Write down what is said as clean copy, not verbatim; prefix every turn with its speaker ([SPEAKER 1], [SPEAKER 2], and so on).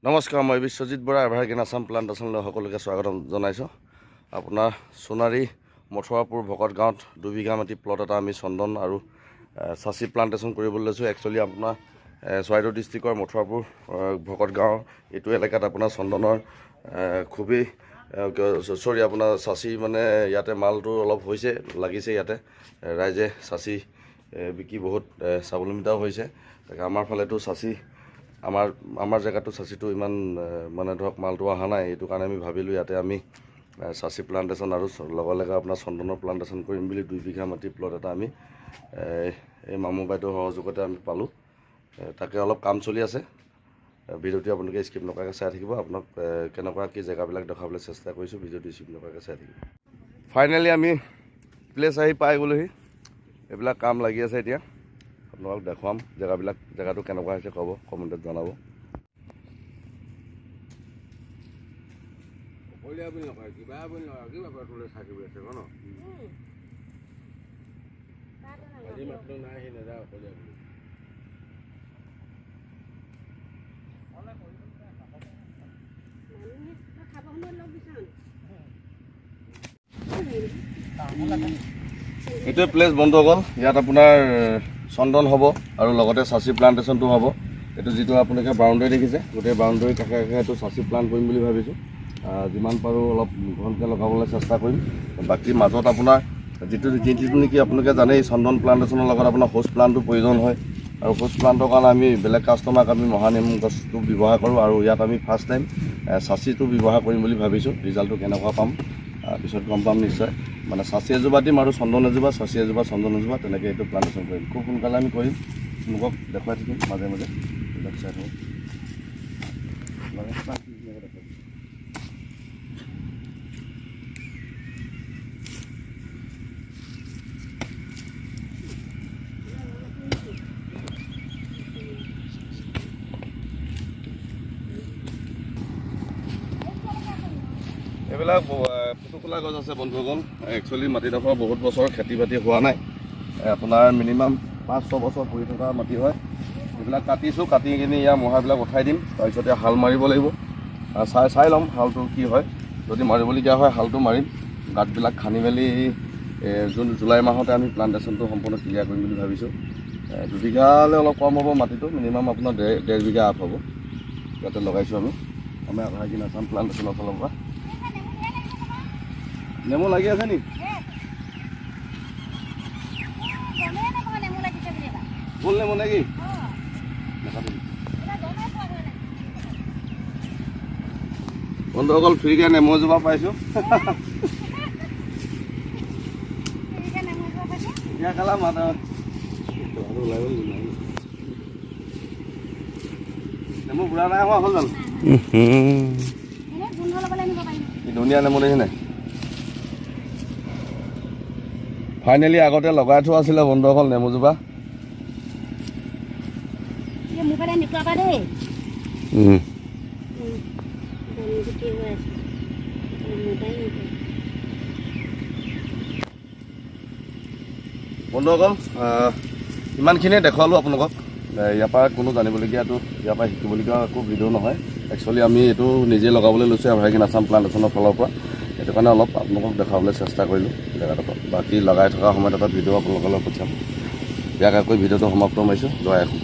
[SPEAKER 1] নমস্কাৰ, মই বিশ্বজিৎ বৰা, এভাৰগ্ৰীণ আছাম প্লাণ্টেশ্যনলৈ সকলোকে স্বাগতম জনাইছোঁ। আপোনাৰ সোণাৰী মথুৰাপুৰ ভকত গাঁৱত 2 বিঘা মাটি প্লট এটা আমি চন্দন আৰু চাচি প্লাণ্টেশ্যন কৰিবলৈ লৈছোঁ। একচুৱেলি আপোনাৰ চৰাইদেউ ডিষ্ট্ৰিক্টৰ মথুৰাপুৰ ভকত গাঁৱৰ এইটো এলেকাত আপোনাৰ চন্দনৰ খুবেই আপোনাৰ চাচি মানে ইয়াতে মালটো অলপ হৈছে, লাগিছে। ইয়াতে ৰাইজে চাচি বিকি বহুত স্বাৱলম্বিতাও হৈছে। তাকে আমাৰ ফালেতো চাচি আমাৰ জেগাটো চাচিটো ইমান মানে ধৰক মালটো অহা নাই। এইটো কাৰণে আমি ভাবিলোঁ ইয়াতে আমি চাচি প্লাণ্টেশ্যন আৰু লগে আপোনাৰ চন্দনৰ প্লাণ্টেশ্যন কৰিম বুলি 2 বিঘা মাটি প্লট এটা আমি এই মামু বাইদেউৰ সহযোগতে আমি পালোঁ। তাকে অলপ কাম চলি আছে। ভিডিঅ'টো আপোনালোকে স্কিপ নকৰাকৈ চাই থাকিব। আপোনাক কেনেকুৱা কি জেগাবিলাক দেখাবলৈ চেষ্টা কৰিছোঁ, ভিডিঅ'টো স্কিপ নকৰাকৈ চাই থাকিব। ফাইনেলি আমি প্লেচ আহি পাই গ'লোহি। এইবিলাক কাম লাগি আছে এতিয়া। আপোনালোকক দেখুৱাম জেগাটো কেনেকুৱা হৈছে, ক'ব, কমেণ্টত জনাব। এইটোৱে প্লেচ বন্ধুসকল। ইয়াত আপোনাৰ চন্দন হ'ব আৰু লগতে চাচি প্লাণ্টেশ্যনটো হ'ব। এইটো যিটো আপোনালোকে বাউণ্ডেৰী দেখিছে, গোটেই বাউণ্ডেৰী কাষে কাষে এইটো চাচি প্লাণ্ট কৰিম বুলি ভাবিছোঁ। যিমান পাৰোঁ অলপ ঘনকৈ লগাবলৈ চেষ্টা কৰিম। বাকী মাজত আপোনাৰ যিটো নেকি আপোনালোকে জানেই, চন্দন প্লাণ্টেশ্যনৰ লগত আপোনাৰ হোষ্ট প্লাণ্টটো প্ৰয়োজন হয়। আৰু হোষ্ট প্লাণ্টৰ কাৰণে আমি বেলেগ কাষ্টমাৰক আমি মহানিম গছটো ব্যৱহাৰ কৰোঁ। আৰু ইয়াত আমি ফাৰ্ষ্ট টাইম চাচিটো ব্যৱহাৰ কৰিম বুলি ভাবিছোঁ। ৰিজাল্টটো কেনেকুৱা পাম পিছত গম পাম নিশ্চয়। মানে চাচি এজোপা দিম আৰু চন্দন এজোপা, চাচি এজোপা, চন্দন এজোপা, তেনেকৈ এইটো প্লাণ্টেশ্যন কৰিম। খুব সোনকালে আমি কৰিম। লোকক দেখুৱাই থাকিম মাজে মাজে। চাই থাকোঁ। এইবিলাক ফুটুকলা গছ আছে বন্ধুসকল। একচুৱেলি মাটিডোখৰ বহুত বছৰ খেতি বাতি হোৱা নাই। আপোনাৰ মিনিমাম 5-6 বছৰ পৰি থকা মাটি হয়। এইবিলাক কাটিছোঁ, কাটি কিনি ইয়াৰ মহাবিলাক উঠাই দিম। তাৰপিছতে হাল মাৰিব লাগিব। চাই ল'ম হালটো কি হয়। যদি মাৰিবলগীয়া হয় হালটো মাৰিম। গাঁতবিলাক খান্দি মেলি জুলাই মাহতে আমি প্লাণ্টেশ্যনটো সম্পূৰ্ণ ক্লিয়াৰ কৰিম বুলি ভাবিছোঁ। 2 বিঘালৈ অলপ কম হ'ব মাটিটো, মিনিমাম আপোনাৰ 1.5 বিঘা আপ হ'ব। ইয়াতে লগাইছোঁ আমি এভাৰগ্ৰীণ আছাম প্লাণ্টেশ্যনৰ ফালৰ পৰা। নেমু লাগি আছে নি? গোল নেমু নেকি? বন্ধুসকল ফ্ৰীকৈ নেমু এজোপা পাইছোঁ। নেমু বুঢ়া নাই হোৱা হ'ল জানো? ধুনীয়া নেমু দেখিছে নাই? ফাইনেলি আগতে লগাই থোৱা আছিলে বন্ধুসকল নেমুজোপা। বন্ধুসকল ইমানখিনিয়ে দেখুৱালোঁ আপোনালোকক। ইয়াৰ পৰা কোনো জানিবলগীয়াটো, ইয়াৰ পৰা শিকিবলগীয়া একো ভিডিঅ' নহয়। একচুৱেলি আমি এইটো নিজে লগাবলৈ লৈছোঁ এভাৰগ্ৰীণ আছাম প্লাণ্টেশ্যনৰ ফালৰ পৰা। সেইটো কাৰণে অলপ আপোনালোকক দেখাবলৈ চেষ্টা কৰিলোঁ জেগাডোখৰ। বাকী লগাই থকা সময়ত এটা ভিডিঅ' আপোনালোকলৈ পঠিয়াম। ইয়াকে কৈ ভিডিঅ'টো সমাপ্ত মাৰিছোঁ। জয় আহোঁ।